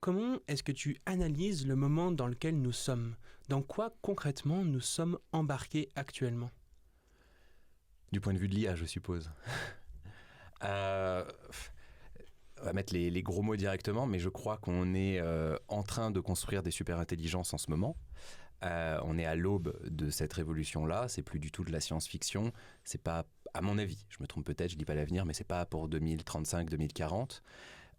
comment est-ce que tu analyses le moment dans lequel nous sommes? Dans quoi concrètement nous sommes embarqués actuellement? Du point de vue de l'IA, je suppose. On va mettre les gros mots directement, mais je crois qu'on est en train de construire des super-intelligences en ce moment. On est à l'aube de cette révolution-là. C'est plus du tout de la science-fiction. C'est pas, à mon avis, je me trompe peut-être, je dis pas l'avenir, mais c'est pas pour 2035-2040.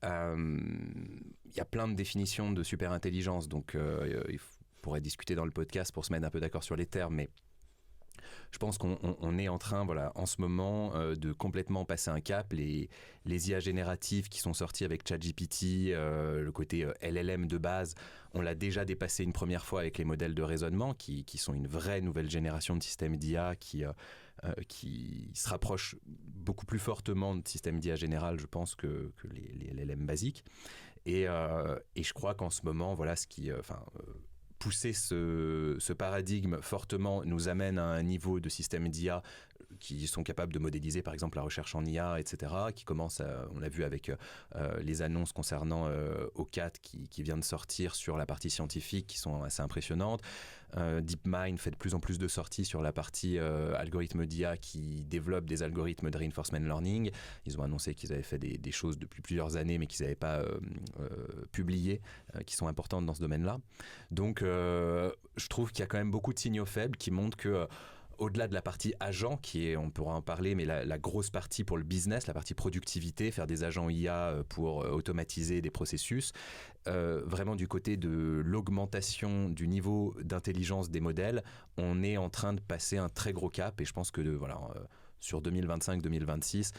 Il y a plein de définitions de super-intelligence, donc il pourrait discuter dans le podcast pour se mettre un peu d'accord sur les termes, mais je pense qu'on est en train, voilà, en ce moment, de complètement passer un cap. Les IA génératives qui sont sorties avec ChatGPT, le côté LLM de base, on l'a déjà dépassé une première fois avec les modèles de raisonnement qui sont une vraie nouvelle génération de systèmes d'IA qui se rapprochent beaucoup plus fortement de systèmes d'IA général, je pense, que les LLM basiques. Et je crois qu'en ce moment, voilà, pousser ce paradigme fortement nous amène à un niveau de systèmes d'IA qui sont capables de modéliser par exemple la recherche en IA, etc., qui commence on l'a vu avec les annonces concernant O4 qui vient de sortir sur la partie scientifique qui sont assez impressionnantes. DeepMind fait de plus en plus de sorties sur la partie algorithme d'IA qui développe des algorithmes de reinforcement learning. Ils ont annoncé qu'ils avaient fait des choses depuis plusieurs années mais qu'ils n'avaient pas publiées, qui sont importantes dans ce domaine-là. Donc je trouve qu'il y a quand même beaucoup de signaux faibles qui montrent que au-delà de la partie agent, qui est, on pourra en parler, mais la grosse partie pour le business, la partie productivité, faire des agents IA pour automatiser des processus, vraiment du côté de l'augmentation du niveau d'intelligence des modèles, on est en train de passer un très gros cap et je pense que sur 2025-2026,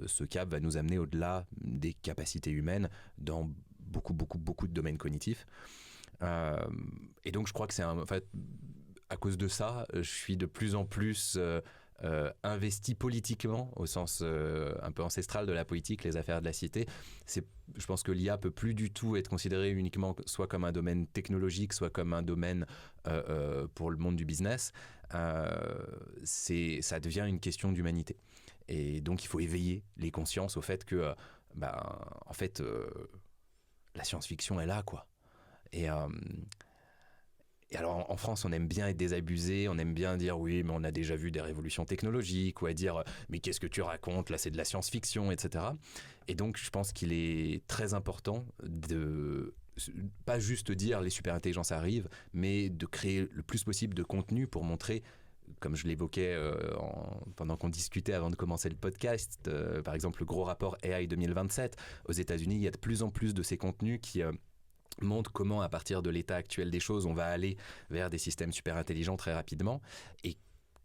ce cap va nous amener au-delà des capacités humaines dans beaucoup de domaines cognitifs. Et donc je crois que c'est en fait, à cause de ça, je suis de plus en plus investi politiquement, au sens un peu ancestral de la politique, les affaires de la cité. Je pense que l'IA peut plus du tout être considérée uniquement soit comme un domaine technologique, soit comme un domaine pour le monde du business. Ça devient une question d'humanité. Et donc il faut éveiller les consciences au fait que, en fait, la science-fiction est là, quoi. Et alors en France, on aime bien être désabusé, on aime bien dire oui, mais on a déjà vu des révolutions technologiques, ou à dire mais qu'est-ce que tu racontes, là c'est de la science-fiction, etc. Et donc je pense qu'il est très important de pas juste dire les super-intelligences arrivent, mais de créer le plus possible de contenu pour montrer, comme je l'évoquais pendant qu'on discutait avant de commencer le podcast, par exemple le gros rapport AI 2027, aux États-Unis, il y a de plus en plus de ces contenus qui montre comment, à partir de l'état actuel des choses, on va aller vers des systèmes super intelligents très rapidement et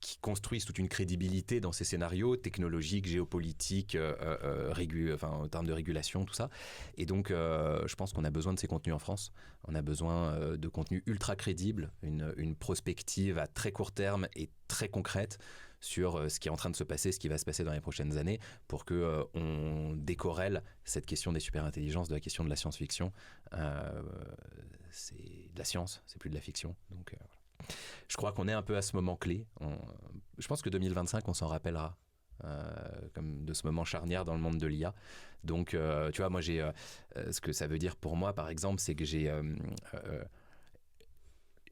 qui construisent toute une crédibilité dans ces scénarios technologiques, géopolitiques, en termes de régulation, tout ça. Et donc, je pense qu'on a besoin de ces contenus en France. On a besoin de contenus ultra crédibles, une prospective à très court terme et très concrète sur ce qui est en train de se passer, ce qui va se passer dans les prochaines années, pour que on décorrèle cette question des super-intelligences de la question de la science-fiction. C'est de la science, c'est plus de la fiction. Donc, voilà. Je crois qu'on est un peu à ce moment clé. Je pense que 2025, on s'en rappellera. Comme de ce moment charnière dans le monde de l'IA. Donc, tu vois, moi, ce que ça veut dire pour moi, par exemple, c'est que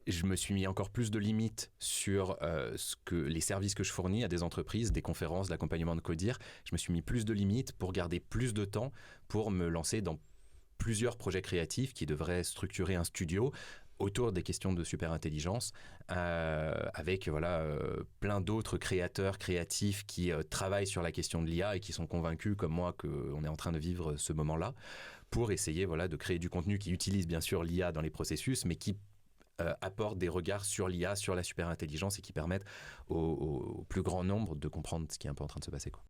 je me suis mis encore plus de limites sur les services que je fournis à des entreprises, des conférences, de l'accompagnement de codir. Je me suis mis plus de limites pour garder plus de temps pour me lancer dans plusieurs projets créatifs qui devraient structurer un studio autour des questions de super-intelligence, avec plein d'autres créateurs créatifs qui travaillent sur la question de l'IA et qui sont convaincus, comme moi, qu'on est en train de vivre ce moment-là, pour essayer de créer du contenu qui utilise bien sûr l'IA dans les processus, mais qui apporte des regards sur l'IA, sur la super-intelligence et qui permettent au plus grand nombre de comprendre ce qui est un peu en train de se passer, quoi.